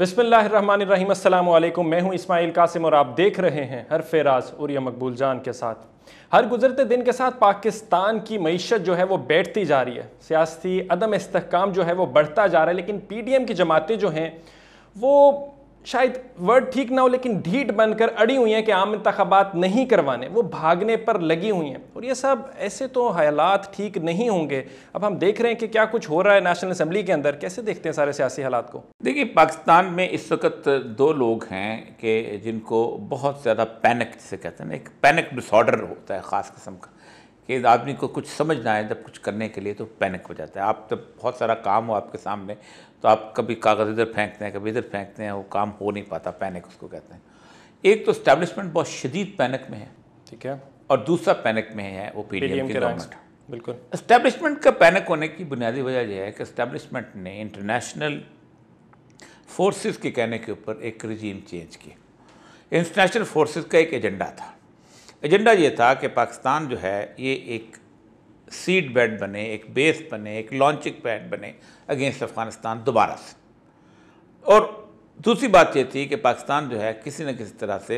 बिस्मिल्लाहिर्रहमानिर्रहीम, अस्सलामु अलैकुम। मैं हूं इस्माइल कासिम और आप देख रहे हैं हरफ राज और मकबूल जान के साथ। हर गुजरते दिन के साथ पाकिस्तान की मईशत जो है वो बैठती जा रही है, सियासी अदम इस्तेहकाम जो है वो बढ़ता जा रहा है। लेकिन पीडीएम की जमातें जो हैं वो शायद वर्ड ठीक ना हो लेकिन ढीठ बनकर अड़ी हुई हैं कि आम इंतखाबात नहीं करवाने, वो भागने पर लगी हुई हैं। और ये सब ऐसे तो हालात ठीक नहीं होंगे। अब हम देख रहे हैं कि क्या कुछ हो रहा है नेशनल असम्बली के अंदर। कैसे देखते हैं सारे सियासी हालात को? देखिए, पाकिस्तान में इस वक्त दो लोग हैं कि जिनको बहुत ज़्यादा पैनिक जिसे कहते हैं ना, एक पैनिक डिसऑर्डर होता है ख़ास किस्म का, कि आदमी को कुछ समझ ना आए जब कुछ करने के लिए तो पैनिक हो जाता है। आप जब बहुत सारा काम हो आपके सामने तो आप कभी कागज़ इधर फेंकते हैं, कभी इधर फेंकते हैं, वो काम हो नहीं पाता, पैनिक उसको कहते हैं। एक तो इस्टेब्लिशमेंट बहुत शदीद पैनिक में है, ठीक है, और दूसरा पैनिक में है वो पीडीएम की गवर्नमेंट। बिल्कुल। इस्टेब्लिशमेंट का पैनिक होने की बुनियादी वजह यह है कि इस्टेब्लिशमेंट ने इंटरनेशनल फोर्सेस के कहने के ऊपर एक रजीम चेंज किया। इंटरनेशनल फोर्सेस का एक एजेंडा था। एजेंडा ये था कि पाकिस्तान जो है ये एक सीड बेड बने, एक बेस बने, एक लॉन्चिंग पैड बने अगेंस्ट अफ़गानिस्तान दोबारा से। और दूसरी बात ये थी कि पाकिस्तान जो है किसी न किसी तरह से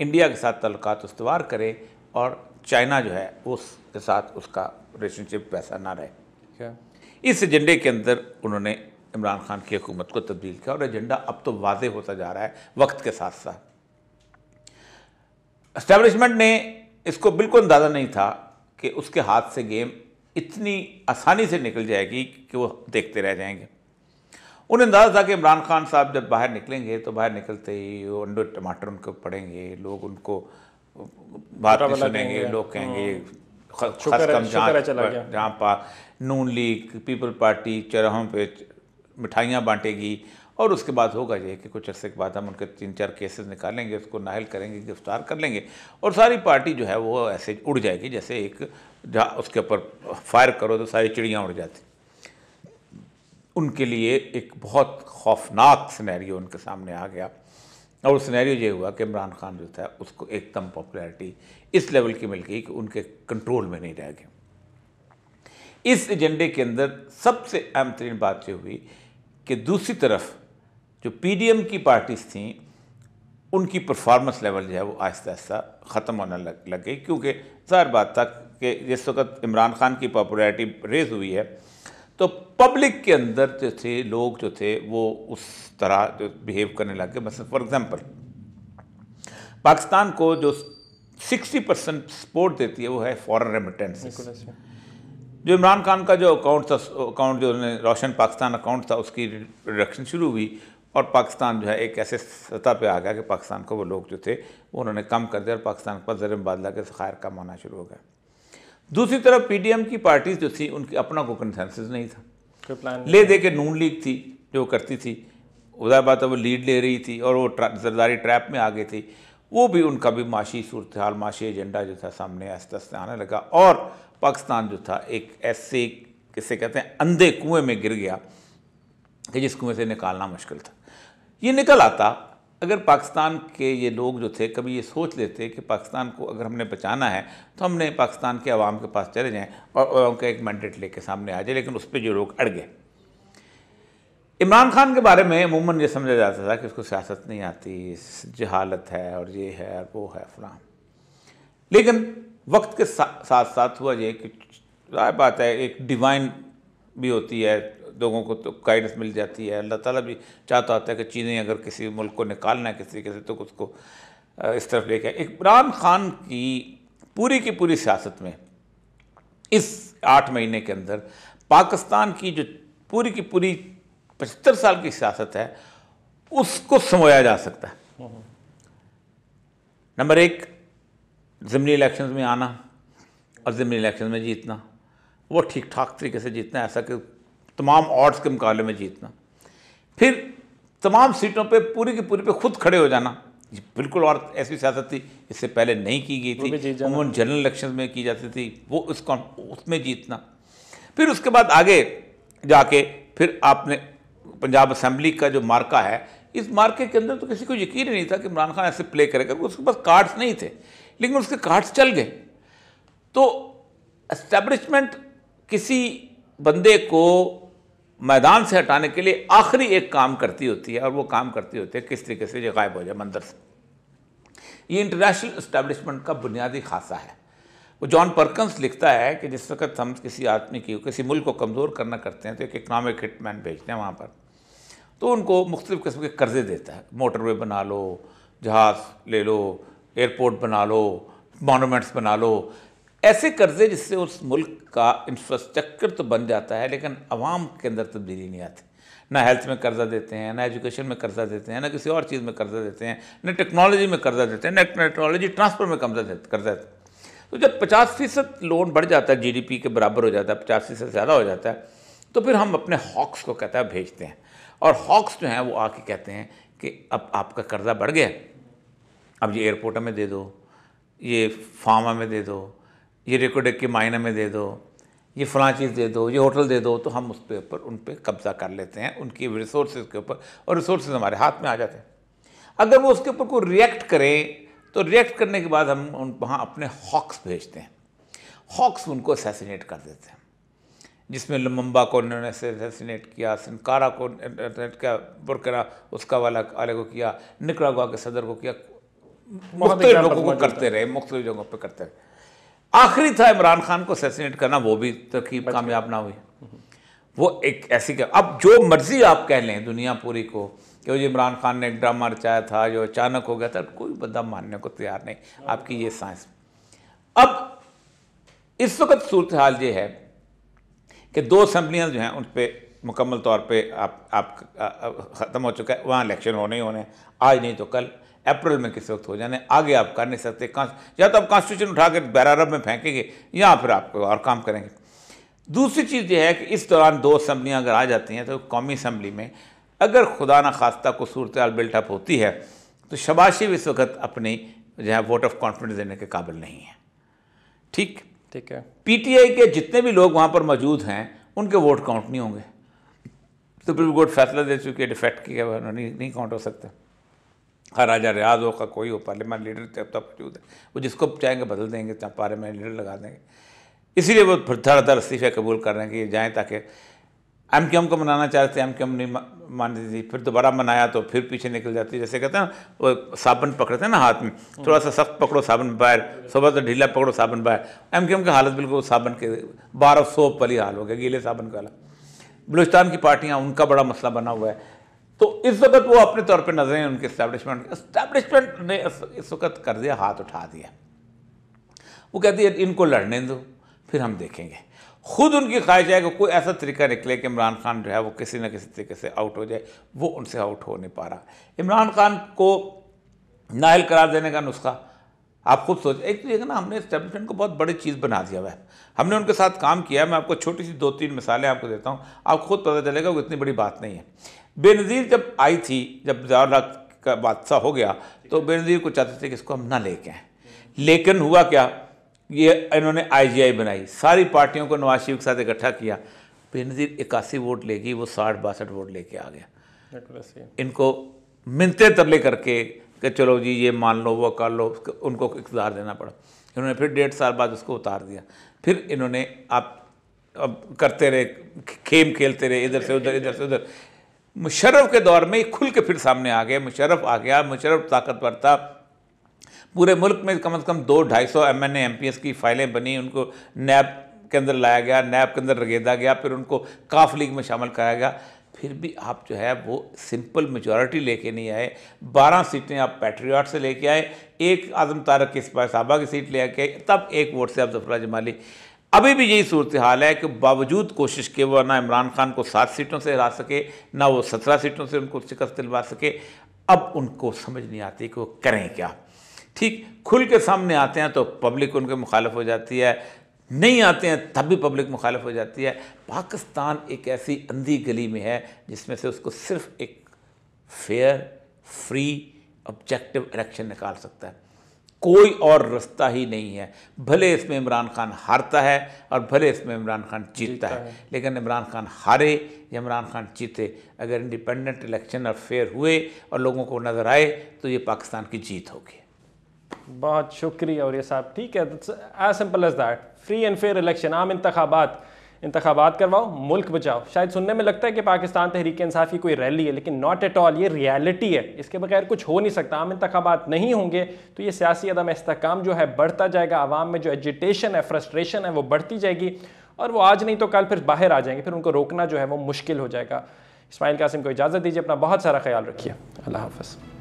इंडिया के साथ तल्लुकात उस्तवार करे और चाइना जो है उसके साथ उसका रिलेशनशिप वैसा ना रहे। क्या इस एजेंडे के अंदर उन्होंने इमरान खान की हुकूमत को तब्दील किया और एजेंडा अब तो वाज़े होता जा रहा है वक्त के साथ साथ। एस्टेब्लिशमेंट ने इसको बिल्कुल अंदाज़ा नहीं था कि उसके हाथ से गेम इतनी आसानी से निकल जाएगी कि वो देखते रह जाएंगे। उन्हें अंदाज़ा था कि इमरान खान साहब जब बाहर निकलेंगे तो बाहर निकलते ही वो अंडे टमाटर उनको पड़ेंगे, लोग उनको बात नहीं सुनेंगे, लोग कहेंगे खसकम जहाँ पा नून लीग पीपल पार्टी चौराहों पे मिठाइयाँ बांटेगी और उसके बाद होगा ये कि कुछ अर्से के बाद हम उनके 3-4 केसेस निकालेंगे, उसको नाहल करेंगे, गिरफ्तार कर लेंगे और सारी पार्टी जो है वो ऐसे उड़ जाएगी जैसे एक जहाँ उसके ऊपर फायर करो तो सारी चिड़ियाँ उड़ जाती। उनके लिए एक बहुत खौफनाक सिनेरियो उनके सामने आ गया और उस सिनेरियो ये हुआ कि इमरान खान जो था उसको एकदम पॉपुलैरिटी इस लेवल की मिल गई कि उनके कंट्रोल में नहीं रह गया। इस एजेंडे के अंदर सबसे अहम तरीन बात ये हुई कि दूसरी तरफ जो पीडीएम की पार्टीज़ थीं उनकी परफॉर्मेंस लेवल जो है वो आहिस्ता आहिस्ता ख़त्म होने लग गई, क्योंकि ज़ाहिर बात था कि जिस वक्त इमरान खान की पॉपुलैरिटी रेज़ हुई है तो पब्लिक के अंदर जो थे लोग जो थे वो उस तरह जो बिहेव करने लग गए। मतलब फॉर एग्ज़ाम्पल पाकिस्तान को जो 60% सपोर्ट देती है वो है फॉरेन रेमिटेंसेस। जो इमरान खान का जो अकाउंट था, अकाउंट जो रोशन पाकिस्तान अकाउंट था, उसकी रिडक्शन शुरू हुई और पाकिस्तान जो है एक ऐसे सतह पे आ गया कि पाकिस्तान को वो लोग जो थे वो उन्होंने कम कर दिया और पाकिस्तान के पास ज़र मुबादला के ज़खायर कम होना शुरू हो गया। दूसरी तरफ पीडीएम की पार्टीज़ जो थी उनकी अपना कोई कंसेंसस नहीं था। ले दे के नून लीग थी जो करती थी, उधर बात है वो लीड ले रही थी और वो जरदारी ट्रैप में आ गई थी। वो भी उनका भी माशी सूरत हाल, माशी एजेंडा जो था सामने आस्ते आस्ते आने लगा और पाकिस्तान जो था एक ऐसे किसे कहते हैं अंधे कुएं में गिर गया कि जिस कुएं से निकालना मुश्किल था। ये निकल आता अगर पाकिस्तान के ये लोग जो थे कभी ये सोच लेते कि पाकिस्तान को अगर हमने बचाना है तो हमने पाकिस्तान के अवाम के पास चले जाएं और उनका एक मैंडेट लेके सामने आ जाए, लेकिन उस पर जो लोग अड़ गए। इमरान खान के बारे में अमूमन ये समझा जाता था कि उसको सियासत नहीं आती, जहालत है और ये है और वो है फलां। लेकिन वक्त के साथ साथ हुआ ये कि ज़ाहिर बात है एक डिवाइन भी होती है, लोगों को तो गाइडेंस मिल जाती है। अल्लाह ताला भी चाहता होता है कि चीज़ें अगर किसी मुल्क को निकालना है किसी तरीके से तो उसको इस तरफ लेके। इमरान खान की पूरी सियासत में इस 8 महीने के अंदर पाकिस्तान की जो पूरी 75 साल की सियासत है उसको समोया जा सकता है। नंबर 1, ज़िमनी इलेक्शन में आना और ज़िमनी इलेक्शन में जीतना, वो ठीक ठाक तरीके से जीतना, ऐसा कि तमाम ऑड्स के मुकाबले में जीतना। फिर तमाम सीटों पे पूरी की पूरी पे खुद खड़े हो जाना, बिल्कुल और ऐसी सियासत थी इससे पहले नहीं की गई थी। उन्होंने जनरल इलेक्शन में की जाती थी, वो उसमें जीतना। फिर उसके बाद आगे जाके फिर आपने पंजाब असम्बली का जो मार्का है, इस मार्के के अंदर तो किसी को यकीन ही नहीं था कि इमरान खान ऐसे प्ले करेगा, उसके पास कार्ड्स नहीं थे, लेकिन उसके कार्ड्स चल गए। तो एस्टेब्लिशमेंट किसी बंदे को मैदान से हटाने के लिए आखिरी एक काम करती होती है, और वो काम करती होती है किस तरीके से ये गायब हो जाए मंदिर से। ये इंटरनेशनल इस्टेब्लिशमेंट का बुनियादी खासा है। वो जॉन परकिंस लिखता है कि जिस वक्त हम किसी आदमी की, किसी मुल्क को कमज़ोर करना करते हैं तो एक इकनॉमिक हिटमैन भेजते हैं वहाँ पर, तो उनको मुख्तलिफ़ किस्म के कर्जे देता है। मोटरवे बना लो, जहाज़ ले लो, एयरपोर्ट बना लो, मॉन्यूमेंट्स बना लो, ऐसे कर्जे जिससे उस मुल्क का इंफ्रास्ट्रक्चर तो बन जाता है लेकिन अवाम के अंदर तब्दीली नहीं आती। ना हेल्थ में कर्जा देते हैं, ना एजुकेशन में कर्जा देते हैं, ना किसी और चीज़ में कर्जा देते हैं, ना टेक्नोलॉजी में कर्जा देते हैं, ना टेक्नोलॉजी ट्रांसफ़र में कर्जा देते हैं। तो जब 50% लोन बढ़ जाता है, जीडीपी के बराबर हो जाता है, 50% से ज़्यादा हो जाता है, तो फिर हम अपने हॉक्स को कहता है भेजते हैं, और हॉक्स जो हैं वो आके कहते हैं कि अब आपका कर्जा बढ़ गया, अब ये एयरपोर्ट हमें दे दो, ये फार्म हमें दे दो, ये रेकोडेक की माइन हमें दे दो, ये फ़लाँ चीज़ दे दो, ये होटल दे दो। तो हम उस पे ऊपर उन पे कब्ज़ा कर लेते हैं, उनकी रिसोर्सेज के ऊपर, और रिसोर्सेज हमारे हाथ में आ जाते हैं। अगर वो उसके ऊपर कोई रिएक्ट करें तो रिएक्ट करने के बाद हम वहाँ अपने हॉक्स भेजते हैं। हॉक्स उनको असैसिनेट कर देते हैं, जिसमें लुमुम्बा को उन्होंने असैसिनेट किया, सनकारा को असैसिनेट किया, बुर्किना उसका वाले को किया, निकरागुआ के सदर को किया, मुख्तलिफ लोगों को करते रहे, मुख्तलिफ जगहों पर करते रहे। आखिरी था इमरान खान को असैसिनेट करना, वो भी तरकीब कामयाब ना हुई। वो एक ऐसी अब जो मर्जी आप कह लें दुनिया पूरी को कि जो इमरान खान ने एक ड्रामा रचाया था जो अचानक हो गया था, कोई बंदा मानने को तैयार नहीं। आपकी ये साइंस। अब इस वक्त सूरत हाल ये है कि 2 असम्बलियाँ जो हैं उन पर मुकम्मल तौर पे आप ख़त्म हो चुका है, वहाँ इलेक्शन होने ही होने, आज नहीं तो कल, अप्रैल में किस वक्त हो जाने, आगे आप कर नहीं सकते। या तो आप कॉन्स्टिट्यूशन उठा कर बैर अरब में फेंकेंगे, या फिर आप कोई और काम करेंगे। दूसरी चीज़ ये है कि इस दौरान 2 असम्बलियाँ अगर आ जाती हैं तो कौमी असम्बली में अगर खुदा न खास्ता को सूरत हाल बिल्टअप होती है तो शहबाज शरीफ इस वक्त अपनी जो है वोट ऑफ कॉन्फिडेंस देने के काबिल नहीं है। ठीक है। पीटीआई के जितने भी लोग वहाँ पर मौजूद हैं उनके वोट काउंट नहीं होंगे। सुप्रीम कोर्ट फैसला दे चुकी है, डिफेक्ट किया हुआ, नहीं काउंट हो सकता। हर राजा रियाज हो का कोई हो, पार्लियामेंट लीडर तब तक मौजूद है, वो जिसको चाहेंगे बदल देंगे, पार्लियामेंट लीडर लगा देंगे। इसीलिए वो फिर धड़ाधड़ इस्तीफे कबूल कर रहे हैं कि ये जाएँ, ताकि एमक्यूएम को मनाना चाहते हैं, एमक्यूएम नहीं मानती थी, फिर दोबारा मनाया तो फिर पीछे निकल जाती है। जैसे कहते हैं ना, वो साबुन पकड़ते हैं ना हाथ में, थोड़ा सा सख्त पकड़ो साबुन बाहर, सुबह से ढीला पकड़ो साबुन बाहर। एमक्यूएम की हालत बिल्कुल साबुन के 12 सोप वाली हाल हो गया, गीले साबुन का हाल। बलूचिस्तान की पार्टियाँ, उनका बड़ा मसला बना हुआ है। तो इस वक्त वो अपने तौर पर नजर हैं उनके इस्टेब्लिशमेंट ने इस वक्त कर दिया, हाथ उठा दिया। वो कहती है इनको लड़ने दो, फिर हम देखेंगे। खुद उनकी ख्वाहिश है कि कोई ऐसा तरीका निकले कि इमरान खान जो है वो किसी न किसी तरीके से आउट हो जाए। वो उनसे आउट हो नहीं पा रहा। इमरान खान को नाअहल करार देने का नुस्खा आप खुद सोच, एक तो ना, हमने इस्टेब्लिशमेंट को बहुत बड़ी चीज़ बना दिया हुआ है, हमने उनके साथ काम किया। मैं आपको छोटी सी 2-3 मिसालें आपको देता हूँ, आप खुद पता चलेगा वो इतनी बड़ी बात नहीं है। बेनज़ीर जब आई थी, जब ज़िया का बादशाह हो गया, तो बेनज़ीर को चाहते थे कि इसको हम ना लेके आएँ, लेकिन हुआ क्या, ये इन्होंने IGI बनाई, सारी पार्टियों को नवाज शरीफ के साथ इकट्ठा किया। बेनज़ीर 81 वोट लेगी, वो 60-62 वोट लेके आ गया। इनको मिन्नते तरले करके कि चलो जी ये मान लो, वो कर लो, उनको इक़्तिदार देना पड़ा। इन्होंने फिर 1.5 साल बाद उसको उतार दिया। फिर इन्होंने अब करते रहे, खेम खेलते रहे, इधर से उधर, इधर से उधर। मुशर्रफ के दौर में खुल के फिर सामने आ गए। मुशर्रफ आ गया, मुशर्रफ ताकतवर था। पूरे मुल्क में कम से कम 200-250 MNA MPs की फाइलें बनी, उनको नैब के अंदर लाया गया, नैब के अंदर रगेदा गया, फिर उनको काफ लीग में शामिल कराया गया। फिर भी आप जो है वो सिंपल मेजॉरिटी लेके नहीं आए। 12 सीटें आप पैट्रियट से लेके आए, 1 आज़म तारक की साहबा की सीट ले आके, तब 1 वोट से आप ज़फ़र जमाली। अभी भी यही सूरत हाल है कि बावजूद कोशिश के वो ना इमरान खान को 7 सीटों से हरा सके, ना वो 17 सीटों से उनको शिकस्त दिलवा सके। अब उनको समझ नहीं आती कि वो करें क्या। ठीक, खुल के सामने आते हैं तो पब्लिक उनके मुखालिफ हो जाती है, नहीं आते हैं तब भी पब्लिक मुखालिफ हो जाती है। पाकिस्तान एक ऐसी अंधी गली में है जिसमें से उसको सिर्फ एक फेयर, फ्री, ऑब्जेक्टिव इलेक्शन निकाल सकता है, कोई और रास्ता ही नहीं है। भले इसमें इमरान खान हारता है और भले इसमें इमरान खान जीतता है, लेकिन इमरान खान हारे या इमरान खान जीते, अगर इंडिपेंडेंट इलेक्शन और फेयर हुए और लोगों को नज़र आए तो ये पाकिस्तान की जीत होगी। बहुत शुक्रिया। और ये साहब ठीक है, as simple as that, free and fair election, आम इंतखाबात, इंतखाबात करवाओ, मुल्क बचाओ। शायद सुनने में लगता है कि पाकिस्तान तहरीक इंसाफ की कोई रैली है, लेकिन नॉट एट ऑल, ये रियलिटी है। इसके बगैर कुछ हो नहीं सकता। आम इंतखाबात नहीं होंगे तो ये सियासी अदम इस्तेहकाम जो है बढ़ता जाएगा, आवाम में जो एजिटेशन है, फ्रस्ट्रेशन है, वो बढ़ती जाएगी और वो आज नहीं तो कल फिर बाहर आ जाएंगे, फिर उनको रोकना जो है वो मुश्किल हो जाएगा। इस्माइल कासिम को इजाज़त दीजिए, अपना बहुत सारा ख्याल रखिए। अल्लाह हाफ़िज़।